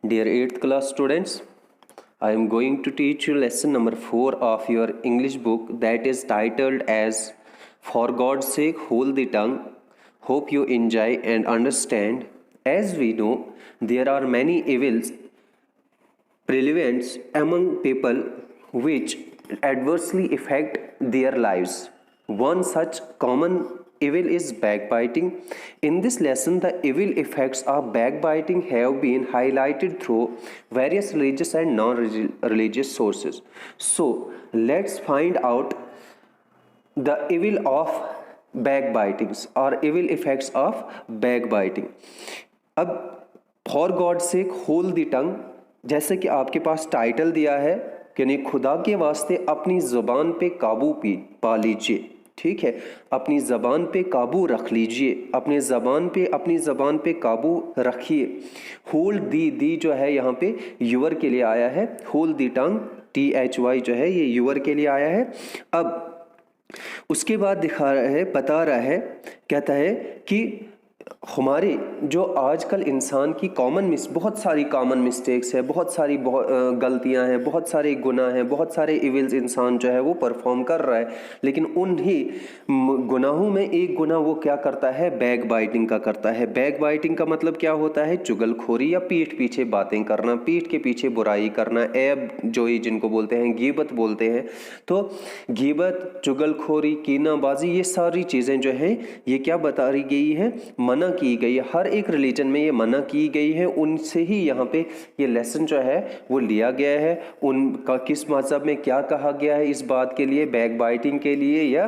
Dear 8th class students, I am going to teach you lesson number 4 of your English book that is titled as For God's Sake Hold the Tongue. Hope you enjoy and understand. As we know, there are many evils prevalent among people which adversely affect their lives. One such common evil is backbiting. In this lesson, the evil effects of backbiting have been highlighted through various religious and non-religious sources. So, let's find out the evil of backbitings or evil effects of backbiting. अब for God sake hold the टंग, जैसे कि आपके पास title दिया है कि नहीं, खुदा के वास्ते अपनी ज़ुबान पे काबू पा लीजिए। ठीक है, अपनी ज़बान पे काबू रख लीजिए, अपनी ज़बान पे काबू रखिए। होल्ड दी जो है यहाँ पे यूअर के लिए आया है, होल्ड दी टंग THY जो है ये यूअर के लिए आया है। अब उसके बाद बता रहा है, कहता है कि हमारे जो आजकल इंसान की बहुत सारी कॉमन मिस्टेक्स है, बहुत सारी गलतियां हैं, बहुत सारे गुनाह हैं, बहुत सारे इविल्स इंसान जो है वो परफॉर्म कर रहा है। लेकिन उन्हीं गुनाहों में एक गुनाह वो क्या करता है, बैक बाइटिंग का करता है। बैक बाइटिंग का मतलब क्या होता है, चुगलखोरी या पीठ पीछे बातें करना, पीठ के पीछे बुराई करना, ऐब जोई जिनको बोलते हैं, गीबत बोलते हैं। तो गीबत, चुगलखोरी, कीनाबाजी, ये सारी चीज़ें जो हैं ये क्या बता रही गई है, मना की गई है। हर एक रिलीजन में ये मना की गई है, उनसे ही यहाँ पे ये लेसन जो है वो लिया गया है। उनका किस मज़हब में क्या कहा गया है इस बात के लिए, बैक बाइटिंग के लिए या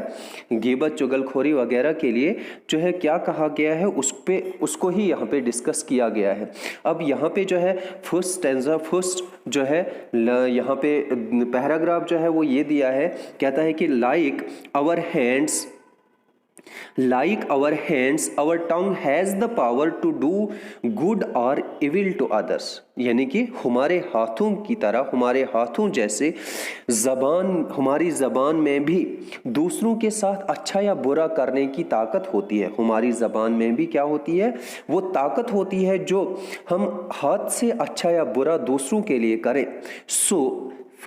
गिबत चुगलखोरी वगैरह के लिए जो है क्या कहा गया है, उसको ही यहाँ पे डिस्कस किया गया है। अब यहाँ पे जो है फर्स्ट जो है यहाँ पे पैराग्राफ जो है वो ये दिया है, कहता है कि like our hands our tongue has the power to do good और इविल टू अदर्स। यानी कि हमारे हाथों की तरह, हमारे हाथों जैसे हमारी ज़बान में भी दूसरों के साथ अच्छा या बुरा करने की ताकत होती है। हमारी ज़बान में भी क्या होती है, वो ताकत होती है जो हम हाथ से अच्छा या बुरा दूसरों के लिए करें।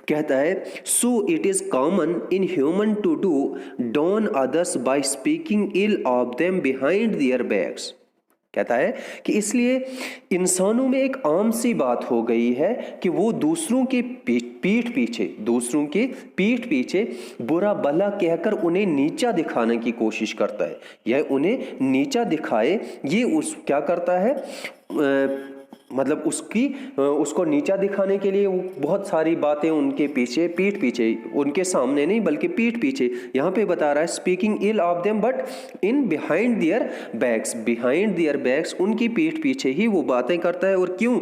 कहता है so it is common in human to do down others by speaking ill of them behind their backs. कहता है कि इसलिए इंसानों में एक आम सी बात हो गई है कि वो दूसरों के पीठ पीछे बुरा भला कहकर उन्हें नीचा दिखाने की कोशिश करता है। यह उन्हें नीचा दिखाए, ये क्या करता है, मतलब उसको नीचा दिखाने के लिए वो बहुत सारी बातें उनके पीछे, पीठ पीछे, उनके सामने नहीं बल्कि पीठ पीछे, यहाँ पे बता रहा है speaking ill of them but in behind their backs, उनकी पीठ पीछे ही वो बातें करता है। और क्यों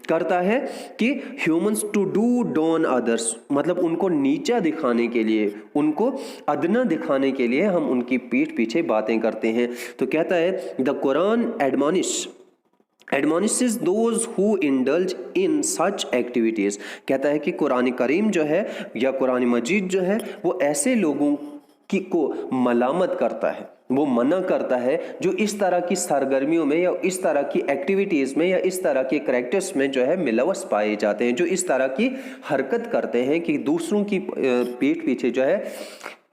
करता है कि humans to do down others, मतलब उनको नीचा दिखाने के लिए, उनको अदना दिखाने के लिए हम उनकी पीठ पीछे बातें करते हैं। तो कहता है the Quran admonishes those who indulge in such activities। कहता है कि कुरान करीम जो है या कुरान मजीद जो है वो ऐसे लोगों को मलामत करता है, वो मना करता है जो इस तरह की सरगर्मियों में या इस तरह की एक्टिविटीज़ में या इस तरह के करैक्टर्स में जो है मिलवस पाए जाते हैं, जो इस तरह की हरकत करते हैं कि दूसरों की पीठ पीछे जो है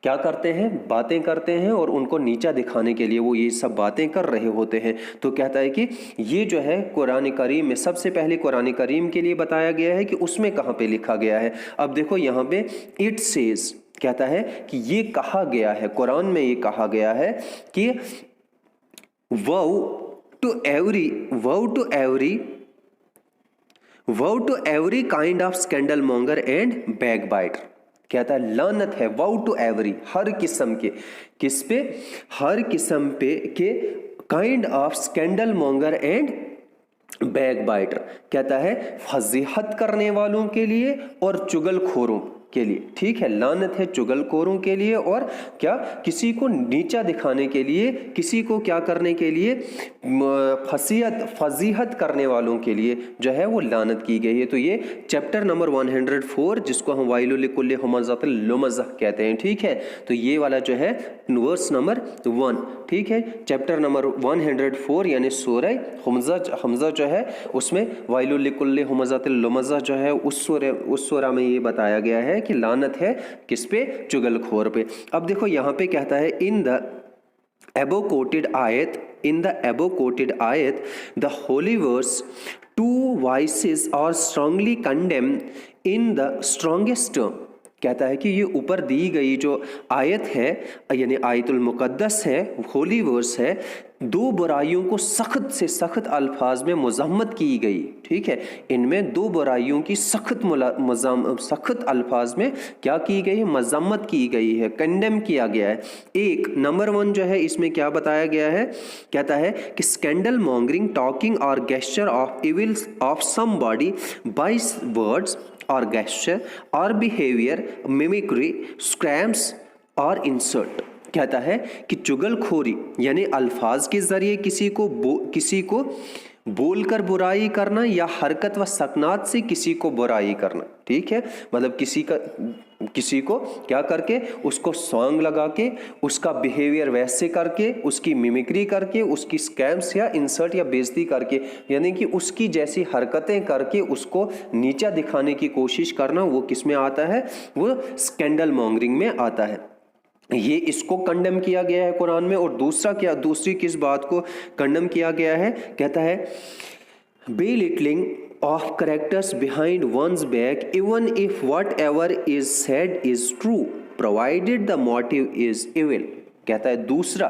क्या करते हैं, बातें करते हैं और उनको नीचा दिखाने के लिए वो ये सब बातें कर रहे होते हैं। तो कहता है कि ये जो है कुरान करीम में सबसे पहले कुरान करीम के लिए बताया गया है कि उसमें कहाँ पे लिखा गया है। अब देखो यहाँ पे इट सेज, कहता है कि ये कहा गया है, कुरान में ये कहा गया है कि woe to every kind of scandal monger and backbiter. कहता है लानत है, वाउ टू एवरी, हर किस्म के, किस पे, हर किस्म पे के kind of scandal monger and backbiter. कहता है फजीहत करने वालों के लिए और चुगलखोरों के लिए। ठीक है, लानत है चुगलखोरों के लिए और क्या, किसी को नीचा दिखाने के लिए, किसी को क्या करने के लिए, फजीहत करने वालों के लिए जो है वो लानत की गई है। तो ये चैप्टर नंबर 104 जिसको हम वाइलुल लिकुल्लि हुमज़तिल लुमज़ह कहते हैं। ठीक है, तो ये वाला जो है वर्स नंबर 1, ठीक है। चैप्टर नंबर 104 यानी सूरह हमज़ा जो है उसमें वाइलुल लिकुल्लि हुमज़तिल लुमज़ा जो है उस सूरह में ये बताया गया है कि लानत है किस पे, चुगलखोर पे। अब देखो यहाँ पे कहता है in the above quoted ayat the holy verse, two vices are strongly condemned in the strongest term। कहता है कि ये ऊपर दी गई जो आयत है यानी आयतुल मुक़द्दस है, होली वर्स है, दो बुराइयों को सख्त से सख्त अल्फाज में मज़म्मत की गई, ठीक है। इनमें दो बुराइयों की सख्त अल्फाज में क्या की गई है, मज़म्मत की गई है, कंडेम किया गया है। एक नंबर 1 जो है इसमें क्या बताया गया है, कहता है कि स्कैंडल मॉन्गरिंग, टॉकिंग और gesture of evil of somebody by words और गेस्चर और बिहेवियर, मिमिक्री, स्क्रैम्स और इंसर्ट। कहता है कि चुगलखोरी यानी अल्फाज के जरिए किसी को बोलकर बुराई करना या हरकत व सकनात से किसी को बुराई करना, ठीक है। मतलब किसी को क्या करके, उसको सॉन्ग लगा के, उसका बिहेवियर वैसे करके, उसकी मिमिक्री करके, उसकी स्कैम्स या इंसर्ट या बेइज्जती करके, यानी कि उसकी जैसी हरकतें करके उसको नीचा दिखाने की कोशिश करना, वो किस में आता है, वो स्कैंडल मॉन्गरिंग में आता है। ये इसको कंडेम किया गया है कुरान में। और दूसरी किस बात को कंडेम किया गया है, कहता है belittling of characters behind one's back even if whatever is said is true provided the motive is evil. कहता है दूसरा,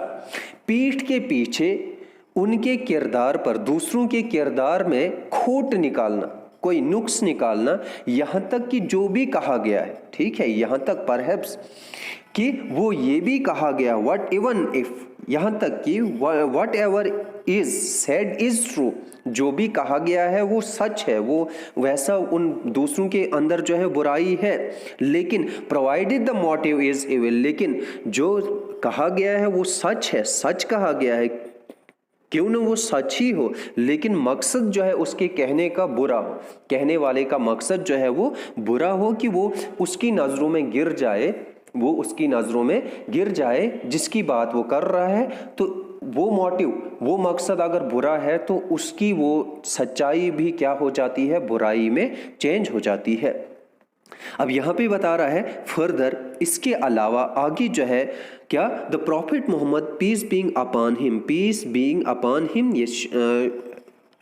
पीठ के पीछे उनके किरदार पर, दूसरों के किरदार में खोट निकालना, कोई नुक्स निकालना, यहाँ तक कि जो भी कहा गया है, ठीक है, यहाँ तक परहैप्स कि वो ये भी कहा गया व्हाट इवन इफ, यहाँ तक कि what ever is said is true, जो भी कहा गया है वो सच है, वो वैसा उन दूसरों के अंदर जो है बुराई है, लेकिन provided the motive is evil, लेकिन जो कहा गया है वो सच है, सच कहा गया है, क्यों ना वो सच ही हो, लेकिन मकसद जो है उसके कहने का बुरा हो, कहने वाले का मकसद जो है वो बुरा हो कि वो उसकी नज़रों में गिर जाए, वो उसकी नज़रों में गिर जाए जिसकी बात वो कर रहा है। तो वो मोटिव, वो मकसद अगर बुरा है तो उसकी वो सच्चाई भी क्या हो जाती है, बुराई में चेंज हो जाती है। अब यहाँ पे बता रहा है फर्दर, इसके अलावा आगे जो है क्या, the prophet Muhammad peace being upon him, ये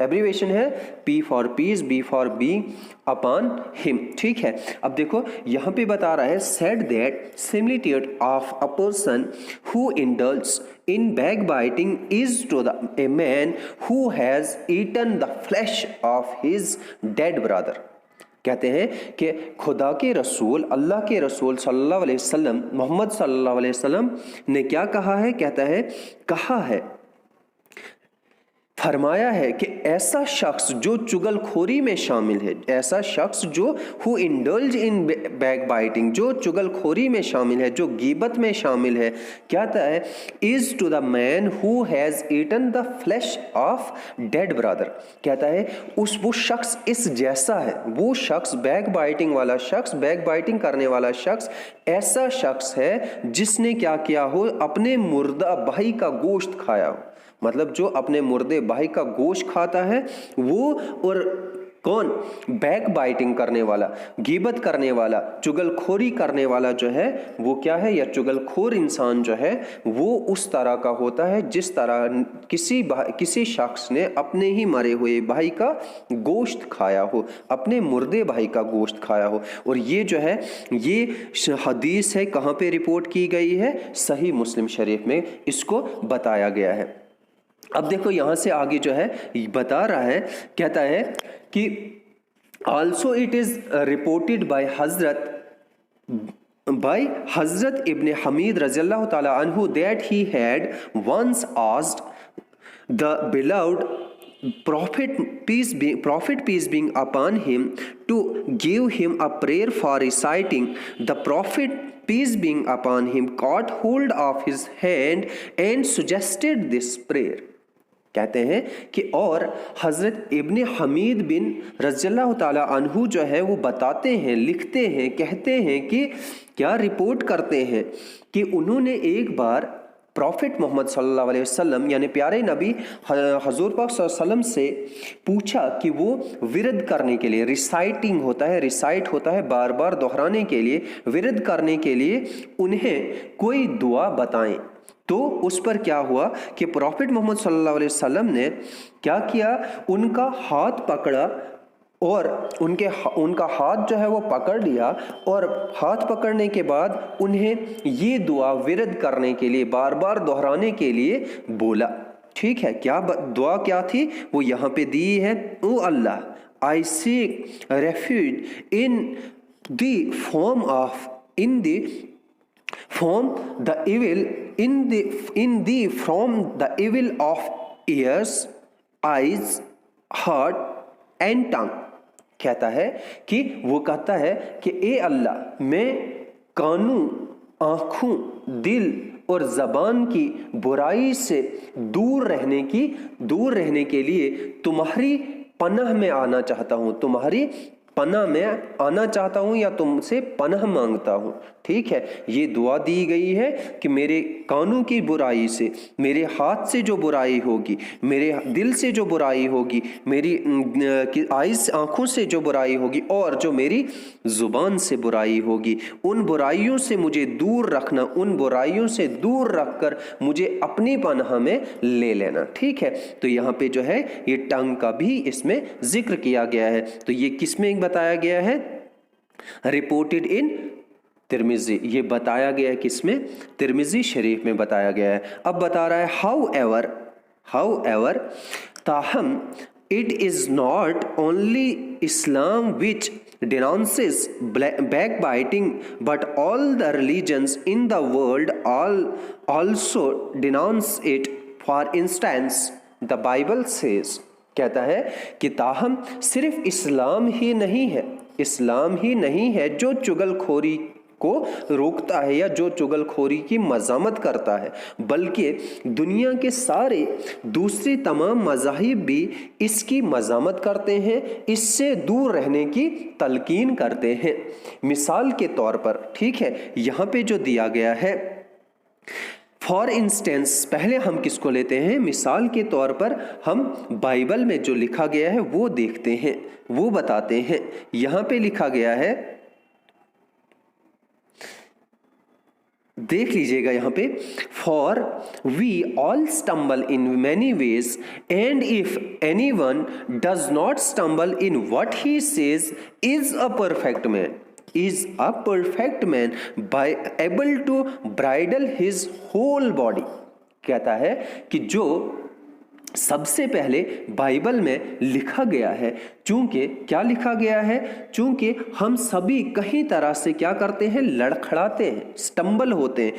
एब्रीवेशन है, P for peace, B for being upon him, ठीक है। अब देखो यहाँ पे बता रहा है said that similitude of a person who indulge in backbiting is to the a man who has eaten the flesh of his dead brother. कहते हैं कि खुदा के रसूल, अल्लाह के रसूल सल्लल्लाहु अलैहि वसल्लम, मोहम्मद सल्लल्लाहु अलैहि वसल्लम ने क्या कहा है, कहता है कहा है, फरमाया है कि ऐसा शख्स जो चुगलखोरी में शामिल है, ऐसा शख्स जो हु इंडल्ज इन बैकबाइटिंग, जो चुगलखोरी में शामिल है, जो गीबत में शामिल है, क्या है, is to the man who has eaten the flesh of dead brother. कहता है वो शख्स इस जैसा है, वो शख्स बैकबाइटिंग वाला शख्स, बैकबाइटिंग करने वाला शख्स ऐसा शख्स है जिसने क्या किया हो, अपने मुर्दा भाई का गोश्त खाया हो। मतलब जो अपने मुर्दे भाई का गोश्त खाता है वो, और कौन, बैक बाइटिंग करने वाला, गीबत करने वाला, चुगलखोरी करने वाला जो है वो क्या है, या चुगलखोर इंसान जो है वो उस तरह का होता है जिस तरह किसी शख्स ने अपने ही मरे हुए भाई का गोश्त खाया हो, अपने मुर्दे भाई का गोश्त खाया हो। और ये जो है ये हदीस है, कहाँ पे रिपोर्ट की गई है, सही मुस्लिम शरीफ में इसको बताया गया है। अब देखो यहाँ से आगे जो है बता रहा है, कहता है कि also it is reported by हजरत इब्न हमीद रज़ियल्लाहु ताला अन्हु that he had once asked the beloved prophet peace being upon him to give him a prayer for reciting. The prophet peace being upon him caught hold of his hand and suggested this prayer. कहते हैं कि और हज़रत इब्ने हमीद बिन रज़ियल्लाहु ताला अन्हु जो है वो बताते हैं, लिखते हैं, कहते हैं कि क्या रिपोर्ट करते हैं कि उन्होंने एक बार प्रॉफिट मोहम्मद सल्लल्लाहु अलैहि वसल्लम यानी प्यारे नबी हजूर पाक सल्लल्लाहु अलैहि वसल्लम से पूछा कि वो विरद करने के लिए, रिसाइटिंग होता है, रिसाइट होता है बार बार दोहराने के लिए, विरद करने के लिए उन्हें कोई दुआ बताएं। तो उस पर क्या हुआ कि प्रॉफिट मोहम्मद सल्लल्लाहु अलैहि वसल्लम ने क्या किया, उनका हाथ पकड़ा और उनका हाथ जो है वो पकड़ लिया और हाथ पकड़ने के बाद उन्हें ये दुआ विरद करने के लिए, बार बार दोहराने के लिए बोला। ठीक है, क्या दुआ क्या थी वो यहाँ पे दी है। ओ अल्लाह, I seek refuge in the form of the evil from the evil of ears, eyes, heart and tongue। कहता है कि वो कहता है कि ए अल्लाह, मैं कानों, आँखों, दिल और ज़बान की बुराई से दूर रहने के लिए तुम्हारी पनाह में आना चाहता हूँ, तुम्हारी पनाह में आना चाहता हूँ या तुमसे पनाह मांगता हूँ। ठीक है, ये दुआ दी गई है कि मेरे कानों की बुराई से, मेरे हाथ से जो बुराई होगी, मेरे दिल से जो बुराई होगी, मेरी आइज़ आँखों से जो बुराई होगी और जो मेरी ज़ुबान से बुराई होगी, उन बुराइयों से मुझे दूर रखना, उन बुराइयों से दूर रखकर मुझे अपनी पनाह में ले लेना। ठीक है, तो यहाँ पे जो है ये टंग का भी इसमें जिक्र किया गया है। तो ये किसमें बताया गया है? Reported in Tirmidhi. ये बताया गया है किसमें? तिर्मिज़ी शरीफ में बताया गया है। अब बता रहा है हाउएवर ताहम it is not only Islam which denounces backbiting, but all the religions in the world also denounce it. For instance, the Bible says, कहता है कि ताहम सिर्फ इस्लाम ही नहीं है जो चुगलखोरी को रोकता है या जो चुगलखोरी की मज़ामत करता है, बल्कि दुनिया के सारे दूसरे तमाम मज़ाहिब भी इसकी मज़ामत करते हैं, इससे दूर रहने की तलकीन करते हैं। मिसाल के तौर पर, ठीक है, यहाँ पे जो दिया गया है, फॉर इंस्टेंस, पहले हम किसको लेते हैं? मिसाल के तौर पर हम बाइबल में जो लिखा गया है वो देखते हैं, वो बताते हैं। यहाँ पे लिखा गया है, देख लीजिएगा यहाँ पे, for we all stumble in many ways and if any one does not stumble in what he says is a perfect man by able to bridle his whole body। कहता है कि जो सबसे पहले बाइबल में लिखा गया है, चूंकि क्या लिखा गया है, चूंकि हम सभी कहीं तरह से क्या करते हैं, लड़खड़ाते हैं, स्टम्बल होते हैं,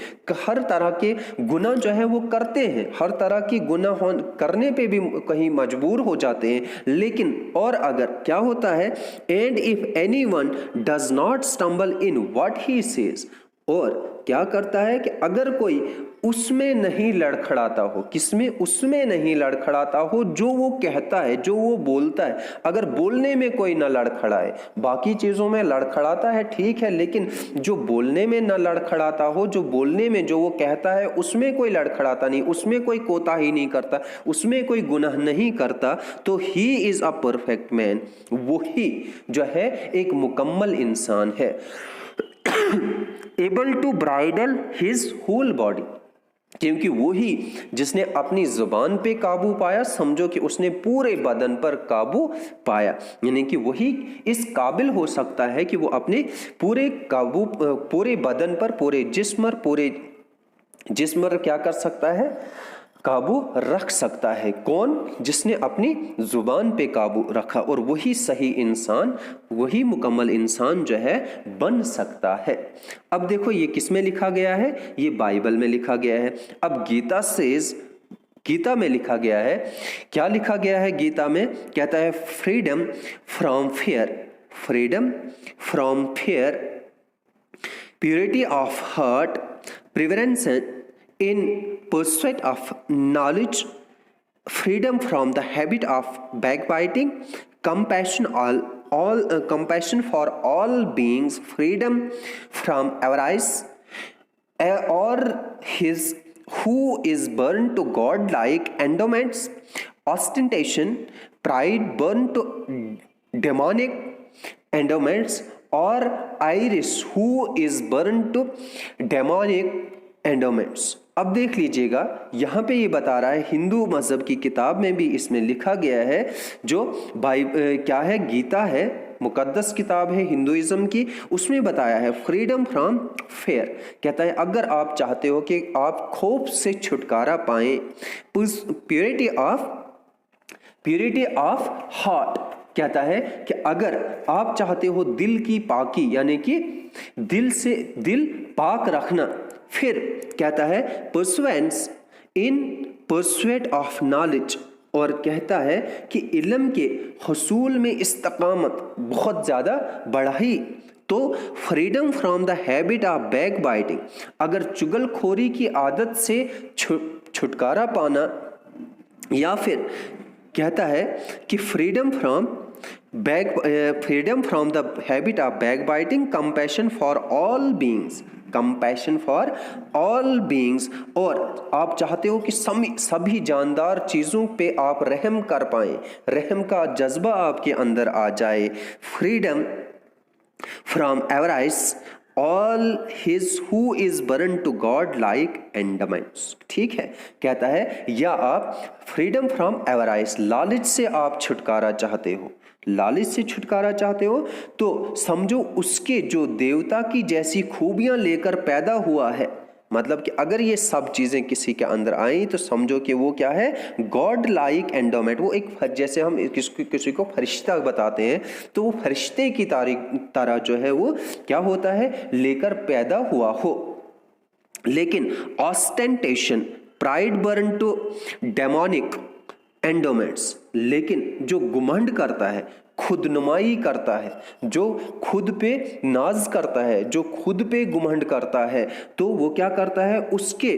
हर तरह के गुनाह जो है वो करते हैं, हर तरह की गुनाह करने पे भी कहीं मजबूर हो जाते हैं। लेकिन और अगर क्या होता है, and if anyone does not stumble in what he says, और क्या करता है कि अगर कोई उसमें नहीं लड़खड़ाता हो, किसमें? उसमें नहीं लड़खड़ाता हो जो वो कहता है, जो वो बोलता है। अगर बोलने में कोई ना लड़खड़ाए, बाकी चीज़ों में लड़खड़ाता है, ठीक है, लेकिन जो बोलने में ना लड़खड़ाता हो, जो बोलने में जो वो कहता है उसमें कोई लड़खड़ाता नहीं, उसमें कोई कोताही नहीं करता, उसमें कोई गुनाह नहीं करता, तो he is a perfect man. वही जो है एक मुकम्मल इंसान है। Able to bridle his whole body, क्योंकि वो ही जिसने अपनी जुबान पे काबू पाया, समझो कि उसने पूरे बदन पर काबू पाया, यानी कि वही इस काबिल हो सकता है कि वो अपने पूरे बदन पर, पूरे जिस्म पर क्या कर सकता है, काबू रख सकता है। कौन? जिसने अपनी जुबान पे काबू रखा, और वही सही इंसान, वही मुकम्मल इंसान जो है बन सकता है। अब देखो ये किस में लिखा गया है, ये बाइबल में लिखा गया है। अब गीता में लिखा गया है, क्या लिखा गया है गीता में? कहता है freedom from fear, purity of heart, prevention in pursuit of knowledge, freedom from the habit of backbiting, compassion for all beings, freedom from avarice, or his who is burned to god-like endowments, ostentation, pride burned to demonic endowments, or iris who is burned to demonic endowments। अब देख लीजिएगा, यहाँ पे ये बता रहा है, हिंदू मज़हब की किताब में भी इसमें लिखा गया है, जो क्या है, गीता है, मुकद्दस किताब है हिंदुइज्म की, उसमें बताया है फ्रीडम फ्रॉम फेयर। कहता है अगर आप चाहते हो कि आप खौफ से छुटकारा पाएं, प्योरिटी ऑफ हार्ट, कहता है कि अगर आप चाहते हो दिल की पाकी, यानी कि दिल से दिल पाक रखना, फिर कहता है pursuance in pursuit of knowledge, और कहता है कि इल्म के हसूल में इस्तकामत बहुत ज़्यादा बढ़ाई, तो freedom from the habit of back biting, अगर चुगलखोरी की आदत से छुटकारा पाना, या फिर कहता है कि freedom from the habit of back biting, compassion for all beings, और आप चाहते हो कि सभी जानदार चीज़ों पे आप रहम कर पाएं, रहम का जज्बा आपके अंदर आ जाए, freedom from avarice, all his who is born to God like endowments. ठीक है, कहता है या आप फ्रीडम फ्रॉम एवराइस, लालच से आप छुटकारा चाहते हो, लालच से छुटकारा चाहते हो, तो समझो उसके जो देवता की जैसी खूबियां लेकर पैदा हुआ है, मतलब कि अगर ये सब चीज़ें किसी के अंदर आई तो समझो कि वो क्या है, गॉड लाइक एंडोमेंट, वो एक, जैसे हम किसी को फरिश्ता बताते हैं, तो वो फरिश्ते की तरह जो है वो क्या होता है, लेकर पैदा हुआ हो। लेकिन ostentation, pride born to demonic endowments, लेकिन जो घमंड करता है, खुदनुमाई करता है, जो खुद पे नाज करता है, जो खुद पे घमंड करता है, तो वो क्या करता है, उसके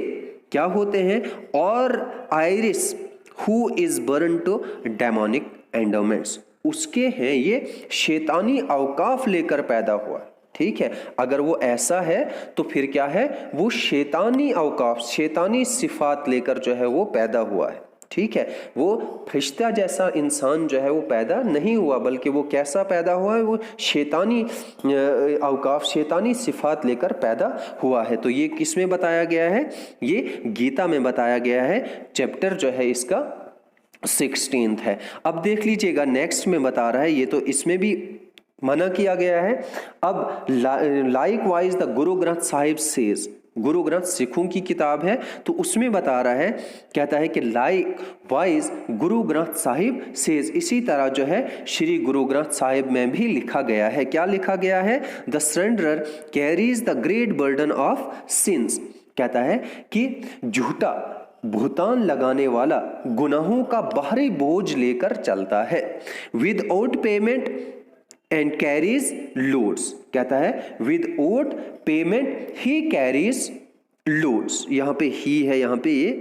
क्या होते हैं, और iris who is born to demonic endowments, उसके हैं ये शैतानी अवकाफ लेकर पैदा हुआ। ठीक है, अगर वो ऐसा है तो फिर क्या है, वो शैतानी अवकाफ, शैतानी सिफात लेकर जो है वो पैदा हुआ है। ठीक है, वो फरिश्ता जैसा इंसान जो है वो पैदा नहीं हुआ, बल्कि वो कैसा पैदा हुआ है, वो शैतानी अवकाफ, शैतानी सिफात लेकर पैदा हुआ है। तो ये किस में बताया गया है, ये गीता में बताया गया है, चैप्टर जो है इसका 16 है। अब देख लीजिएगा नेक्स्ट में बता रहा है, ये तो इसमें भी मना किया गया है। अब like wise the Guru Granth Sahib says, Guru Granth सिखों की किताब है, तो उसमें बता रहा है, कहता है कि like wise Guru Granth Sahib says, इसी तरह जो है श्री गुरु ग्रंथ साहिब में भी लिखा गया है। क्या लिखा गया है, the surrender carries the great burden of since, कहता है कि झूठा भुगतान लगाने वाला गुनाहों का बाहरी बोझ लेकर चलता है, without payment and carries loads, कहता है without payment he carries loads, यहाँ पे ही है, यहाँ पे ये।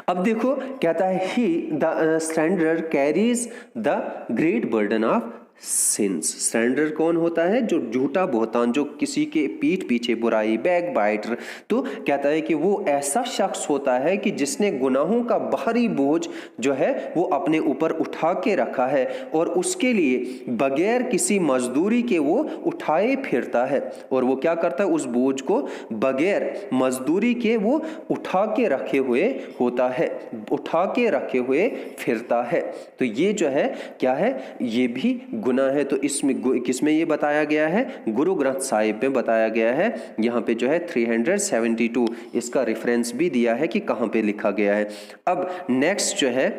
अब देखो कहता है he the standard carries the great burden of sins. Standard कौन होता है, जो झूठा भुगतान, जो किसी के पीठ पीछे बुराई, बैक बाइटर, तो कहता है कि वो ऐसा शख्स होता है कि जिसने गुनाहों का बाहरी बोझ जो है वो अपने ऊपर उठा के रखा है, और उसके लिए बगैर किसी मजदूरी के वो उठाए फिरता है, और वो क्या करता है, उस बोझ को बगैर मजदूरी के वो उठा के रखे हुए होता है, उठा के रखे हुए फिरता है। तो ये जो है क्या है, ये भी गुनाह है। तो इसमें किसमें ये बताया गया है, गुरु ग्रंथ साहिब में बताया गया है। यहाँ पे जो है 372 इसका रेफरेंस भी दिया है कि कहाँ पे लिखा गया है। अब नेक्स्ट जो है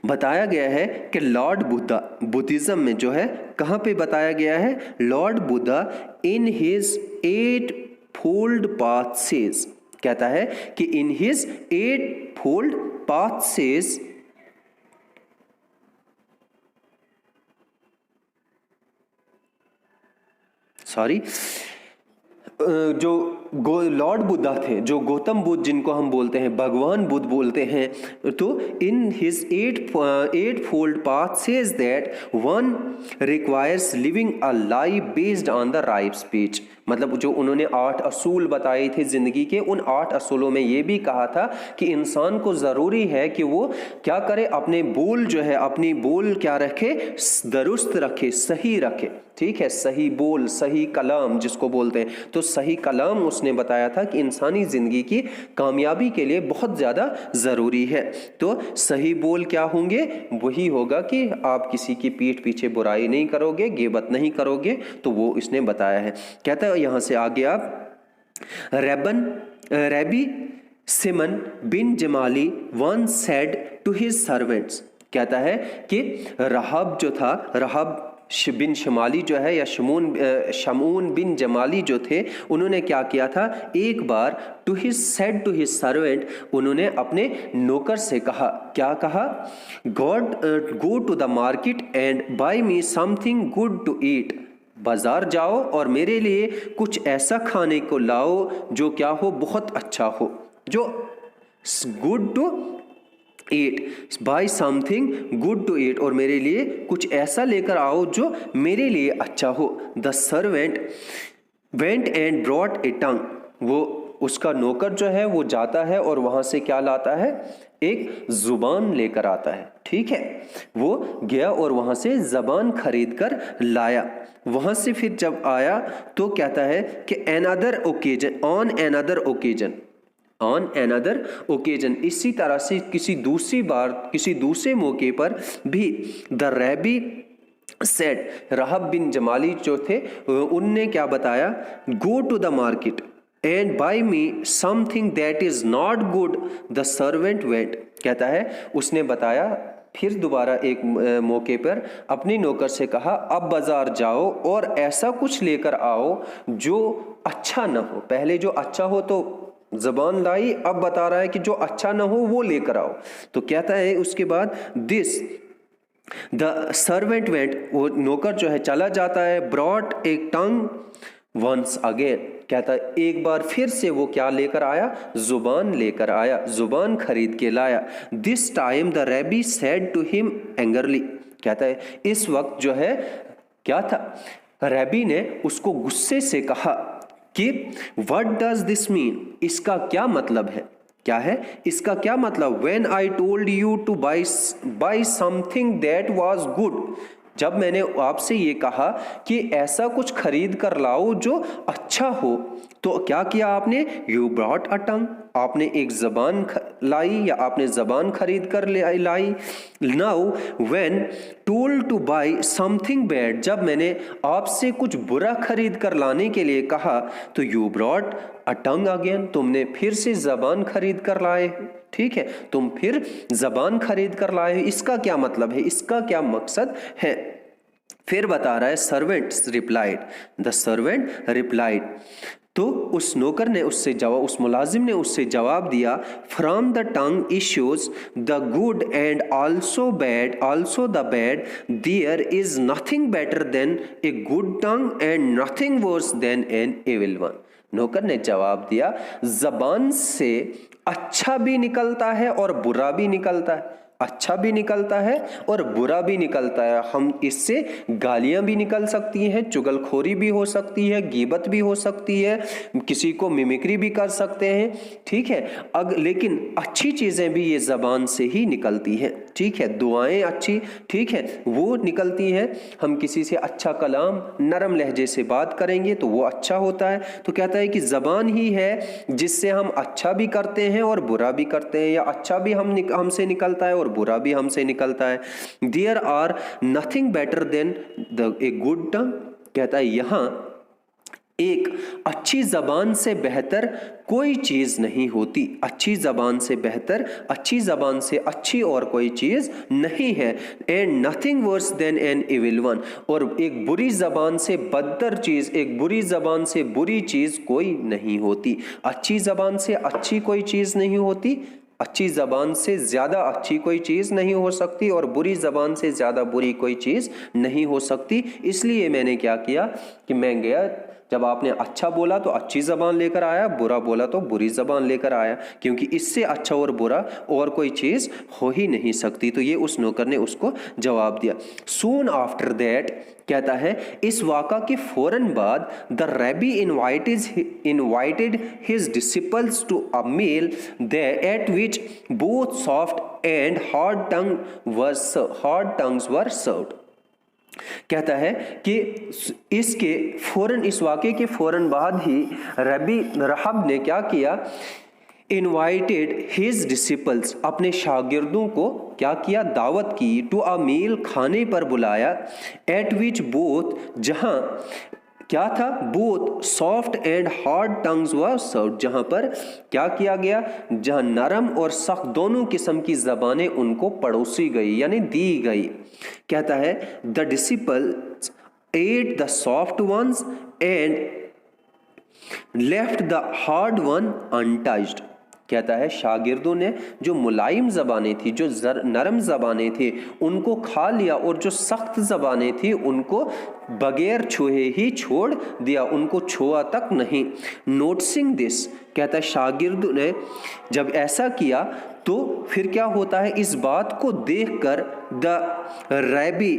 बताया गया है कि लॉर्ड बुद्धा, बुद्धिज्म में जो है कहाँ पे बताया गया है, Lord Buddha in his 8 fold path says, कहता है कि in his 8 fold path says, जो लॉर्ड बुद्धा थे, जो गौतम बुद्ध जिनको हम बोलते हैं, भगवान बुद्ध बोलते हैं, तो in his eightfold path says that one requires living a life based on the right speech. मतलब जो उन्होंने 8 असूल बताए थे जिंदगी के, उन 8 असूलों में ये भी कहा था कि इंसान को जरूरी है कि वो क्या करे, अपने बोल जो है, अपनी बोल क्या रखे, दुरुस्त रखे, सही रखे, ठीक है, सही बोल, सही कलाम जिसको बोलते हैं। तो सही कलाम उसने बताया था कि इंसानी जिंदगी की कामयाबी के लिए बहुत ज्यादा जरूरी है। तो सही बोल क्या होंगे, वही होगा कि आप किसी की पीठ पीछे बुराई नहीं करोगे, गीबत नहीं करोगे, तो वो इसने बताया है। कहता है यहां से आगे आप, rabbi Simon ben Gamaliel once said to his servants. कहता है कि रहब जो था, रहब बिन शमाली जो है, या शमून बिन जमाली जो थे, उन्होंने क्या किया था, एक बार टू हिज सर्वेंट, उन्होंने अपने नौकर से कहा, क्या कहा, go to the market and buy me something good to eat. बाजार जाओ और मेरे लिए कुछ ऐसा खाने को लाओ जो क्या हो, बहुत अच्छा हो, जो good to eat, buy something good to eat, और मेरे लिए कुछ ऐसा लेकर आओ जो मेरे लिए अच्छा हो। The servant went and brought a tongue, वो उसका नौकर जो है वो जाता है और वहां से क्या लाता है, एक जुबान लेकर आता है, ठीक है। वो गया और वहां से जबान खरीद कर लाया। वहां से फिर जब आया तो कहता है कि ऑन एनदर ओकेजन, इसी तरह से किसी दूसरी बार, किसी दूसरे मौके पर भी, द रैबी सेड, रहब बिन जमाली जो थे उनने क्या बताया, go to the market and buy me something that is not good. The servant went, कहता है उसने बताया, फिर दोबारा एक मौके पर अपने नौकर से कहा, अब बाजार जाओ और ऐसा कुछ लेकर आओ जो अच्छा न हो। पहले जो अच्छा हो तो जबान लाई, अब बता रहा है कि जो अच्छा ना हो वो लेकर आओ। तो कहता है उसके बाद, दिस द सर्वेंट वेंट, वो नौकर जो है चला जाता है, brought a tongue once again, कहता है एक बार फिर से वो क्या लेकर आया, जुबान लेकर आया, जुबान खरीद के लाया। This time the rabbi said to him angrily, कहता है इस वक्त जो है क्या था, रैबी ने उसको गुस्से से कहा कि व्हाट डज दिस मीन, इसका क्या मतलब है, क्या है इसका क्या मतलब, when I told you to buy something that was good, जब मैंने आपसे ये कहा कि ऐसा कुछ खरीद कर लाओ जो अच्छा हो, तो क्या किया आपने, यू ब्रॉट अ टंग, आपने एक जबान लाई, या आपने जबान खरीद कर लाई। Now when told to buy something bad, जब मैंने आपसे कुछ बुरा खरीद कर लाने के लिए कहा, तो you brought a tongue again, तुमने फिर से जबान खरीद कर लाए, ठीक है, तुम फिर जबान खरीद कर लाए हो। इसका क्या मतलब है, इसका क्या मकसद है। फिर बता रहा है, servants replied, the servant replied, तो उस नौकर ने उससे जवाब, उस मुलाजिम ने उससे जवाब दिया, from the tongue issues the good and also the bad, there is nothing better than a good tongue and nothing worse than an evil one. नौकर ने जवाब दिया, जबान से अच्छा भी निकलता है और बुरा भी निकलता है, अच्छा भी निकलता है और बुरा भी निकलता है। हम इससे गालियां भी निकल सकती हैं, चुगलखोरी भी हो सकती है, गीबत भी हो सकती है, किसी को मिमिक्री भी कर सकते हैं, ठीक है। लेकिन अच्छी चीजें भी ये जबान से ही निकलती हैं, ठीक है, दुआएं अच्छी, ठीक है, वो निकलती हैं। हम किसी से अच्छा कलाम, नरम लहजे से बात करेंगे तो वो अच्छा होता है। तो कहता है कि जबान ही है जिससे हम अच्छा भी करते हैं और बुरा भी करते हैं, या अच्छा भी हमसे निकलता है और बुरा भी हमसे निकलता है। There are nothing better than a good tongue, कहता है यहां एक अच्छी जबान से बेहतर कोई चीज नहीं होती, अच्छी जबान से बेहतर, अच्छी जबान से अच्छी और कोई चीज नहीं है। And nothing worse than an evil one, और एक बुरी जबान से बदतर चीज, एक बुरी जबान से बुरी चीज कोई नहीं होती। अच्छी जबान से अच्छी कोई चीज नहीं होती, अच्छी जबान से ज्यादा अच्छी कोई चीज नहीं हो सकती, और बुरी जबान से ज्यादा बुरी कोई चीज नहीं हो सकती। इसलिए मैंने क्या किया कि मैं गया जब आपने अच्छा बोला तो अच्छी ज़बान लेकर आया, बुरा बोला तो बुरी ज़बान लेकर आया, क्योंकि इससे अच्छा और बुरा और कोई चीज़ हो ही नहीं सकती। तो ये उस नौकर ने उसको जवाब दिया। सून आफ्टर दैट, कहता है इस वाक़ा के फ़ौरन बाद, the rabbi invited his disciples to a meal at which both soft and hard tongues were served. कहता है कि इसके फौरन, इस वाक़े के फौरन बाद ही रबी रहब ने क्या किया, इनवाइटेड हिज डिसिपल्स, अपने शागिर्दों को क्या किया, दावत की, टू अ मील, खाने पर बुलाया, एट विच बोथ, जहां क्या था, both soft and hard tongues were served, जहां पर क्या किया गया, जहां नरम और सख्त दोनों किस्म की जबानें उनको पड़ोसी गई यानी दी गई। कहता है the disciples ate the soft ones and left the hard one untouched. कहता है शागिर्दों ने जो मुलायम ज़बानें थी, जो नरम ज़बानें थी, उनको खा लिया, और जो सख्त ज़बानें थी उनको बगैर छुए ही छोड़ दिया, उनको छुआ तक नहीं। नोटिसिंग दिस, कहता है शागिर्दों ने जब ऐसा किया तो फिर क्या होता है, इस बात को देखकर the rabbi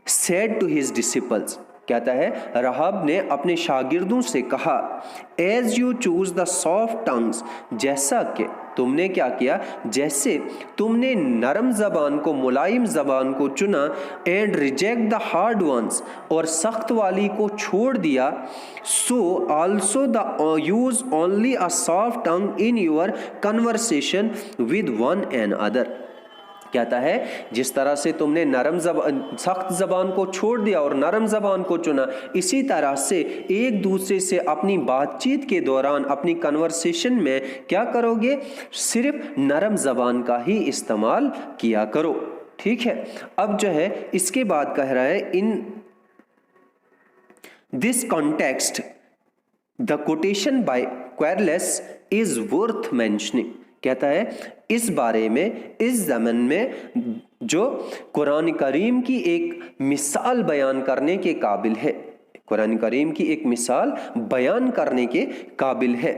said to his disciples, कहता है रहब ने अपने शागिर्दों से कहा, as you choose the soft tongues, जैसा कि तुमने क्या किया, जैसे तुमने नरम जबान को, मुलायम जबान को चुना, and reject the hard ones, और सख्त वाली को छोड़ दिया, so also the use only a soft tongue in your conversation with one and other. कहता है जिस तरह से तुमने सख्त जबान को छोड़ दिया और नरम जबान को चुना, इसी तरह से एक दूसरे से अपनी बातचीत के दौरान, अपनी कन्वर्सेशन में क्या करोगे, सिर्फ नरम जबान का ही इस्तेमाल किया करो। ठीक है, अब जो है इसके बाद कह रहा है, in this context the quotation by Quarles is worth mentioning. कहता है इस बारे में, इस ज़मन में जो कुरान करीम की एक मिसाल बयान करने के काबिल है, कुरान करीम की एक मिसाल बयान करने के काबिल है।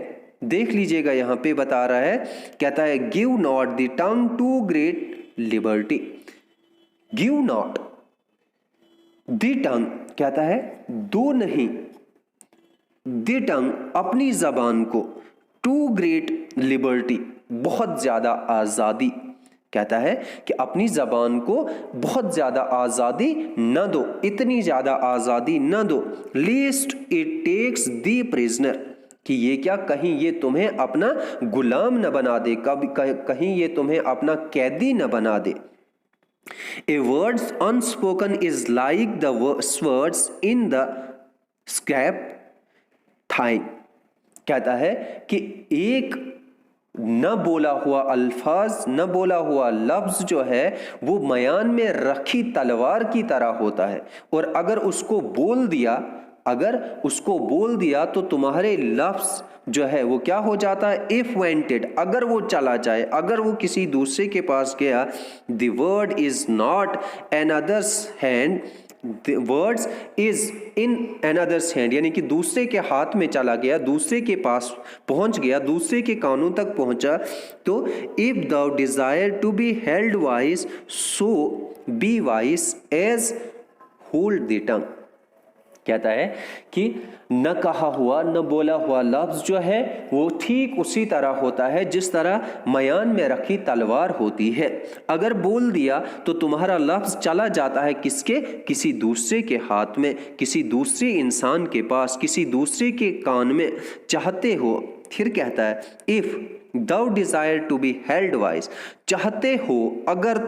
देख लीजिएगा यहाँ पे बता रहा है, कहता है give not the tongue too great liberty, give not the tongue, कहता है दो नहीं, द टंग, अपनी जबान को, टू ग्रेट लिबर्टी, बहुत ज्यादा आजादी। कहता है कि अपनी जबान को बहुत ज्यादा आजादी न दो, इतनी ज्यादा आजादी न दो, least it takes thee prisoner, कि ये क्या, कहीं ये तुम्हें अपना गुलाम न बना दे, कहीं ये तुम्हें अपना कैदी न बना दे। A words unspoken is like the words in the scrap thy. कहता है कि एक न बोला हुआ अल्फाज, न बोला हुआ लफ्ज जो है वो मयान में रखी तलवार की तरह होता है, और अगर उसको बोल दिया तो तुम्हारे लफ्ज जो है वो क्या हो जाता है, इफ वेंटेड, अगर वो चला जाए, अगर वो किसी दूसरे के पास गया, the word is not another's hand, words is in another's hand, यानी कि दूसरे के हाथ में चला गया, दूसरे के पास पहुंच गया, दूसरे के कानों तक पहुंचा। तो if the desire to be held wise, so be wise as hold the tongue. कहता है कि न कहा हुआ, न बोला हुआ लफ्ज जो है वो ठीक उसी तरह होता है जिस तरह मयान में रखी तलवार होती है। अगर बोल दिया तो तुम्हारा लफ्ज चला जाता है किसके, किसी दूसरे के हाथ में, किसी दूसरे इंसान के पास, किसी दूसरे के कान में, चाहते हो। फिर कहता है if thou desire to be held wise, चाहते हो अगर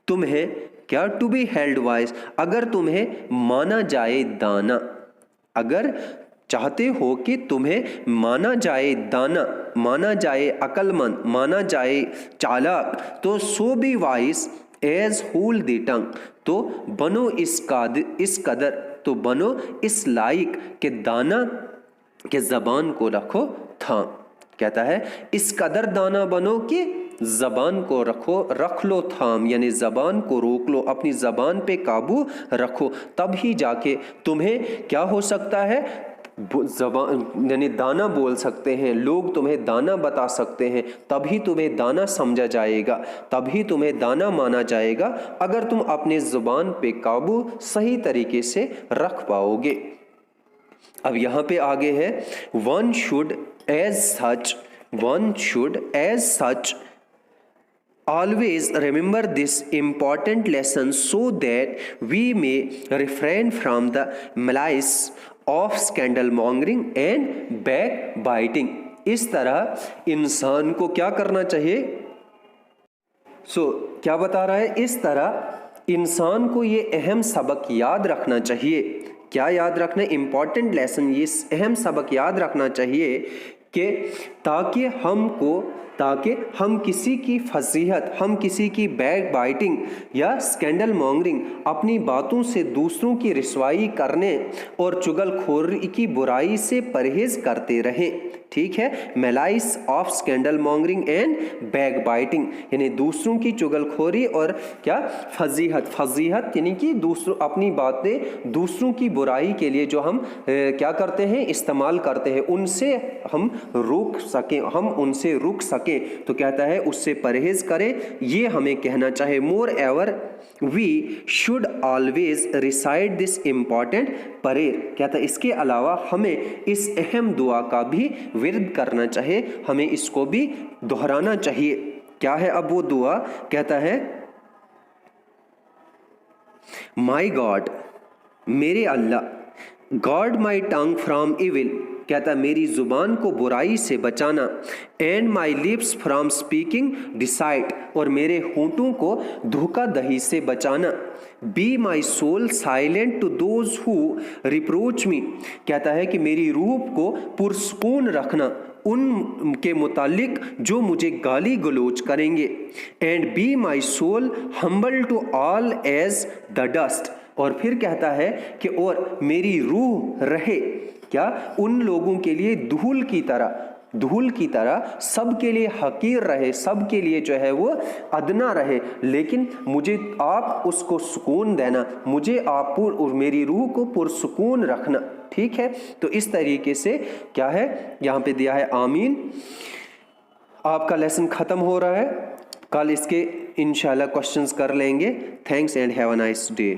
तुम्हें क्या, टू बी हेल्ड वाइज, अगर तुम्हें माना जाए दाना, अगर चाहते हो कि तुम्हें माना जाए दाना, माना जाए अक्लमंद, माना जाए चालाक, तो so be wise as hold the tongue, तो बनो इस कदर, तो बनो इस लायक के दाना के जबान को रखो थाम। कहता है इस कदर दाना बनो कि जबान को रख लो थाम, यानी जबान को रोक लो, अपनी जबान पे काबू रखो, तब ही जाके तुम्हें क्या हो सकता है, जबान यानी दाना बोल सकते हैं, लोग तुम्हें दाना बता सकते हैं, तभी तुम्हें दाना समझा जाएगा, तभी तुम्हें दाना माना जाएगा अगर तुम अपने जुबान पे काबू सही तरीके से रख पाओगे। अब यहाँ पे आगे है one should as such always remember this important lesson so that we may refrain from the malice of scandal mongering and backbiting। इस तरह इंसान को क्या करना चाहिए? क्या बता रहा है? इस तरह इंसान को ये अहम सबक याद रखना चाहिए। क्या याद रखना? इंपॉर्टेंट लेसन, ये अहम सबक याद रखना चाहिए कि ताकि हम किसी की फजीहत, हम किसी की बैक बाइटिंग या स्कैंडल मॉन्गरिंग, अपनी बातों से दूसरों की रिसवाई करने और चुगलखोरी की बुराई से परहेज करते रहें। ठीक है, malice of scandal mongering and backbiting यानी दूसरों की चुगलखोरी और क्या फजीहत यानी कि दूसरों अपनी बातें दूसरों की बुराई के लिए जो हम क्या करते हैं, इस्तेमाल करते हैं, उनसे हम उनसे रुक सकें। तो कहता है उससे परहेज करें, ये हमें कहना चाहे। Moreover we should always recite this important prayer. कहता है इसके अलावा हमें इस अहम दुआ का भी विर्द करना चाहिए, हमें इसको भी दोहराना चाहिए। क्या है अब वो दुआ? कहता है माई गॉड, मेरे अल्लाह, God my tongue from evil, कहता है मेरी जुबान को बुराई से बचाना, and my lips from speaking deceit, और मेरे होंठों को धोखाधड़ी से बचाना। Be my soul silent to those who reproach me, कहता है कि मेरी रूह को पुरसकून रखना उनके मुतालिक जो मुझे गाली गलोच करेंगे। And be my soul humble to all as the dust, और फिर कहता है कि और मेरी रूह रहे क्या उन लोगों के लिए धूल की तरह सबके लिए हकीर रहे, सबके लिए जो है वो अदना रहे, लेकिन मुझे आप उसको सुकून देना, मुझे आप और मेरी रूह को पुरसुकून रखना। ठीक है, तो इस तरीके से क्या है यहाँ पे दिया है आमीन। आपका लेसन खत्म हो रहा है, कल इसके इंशाल्लाह क्वेश्चंस कर लेंगे। Thanks and have a nice day.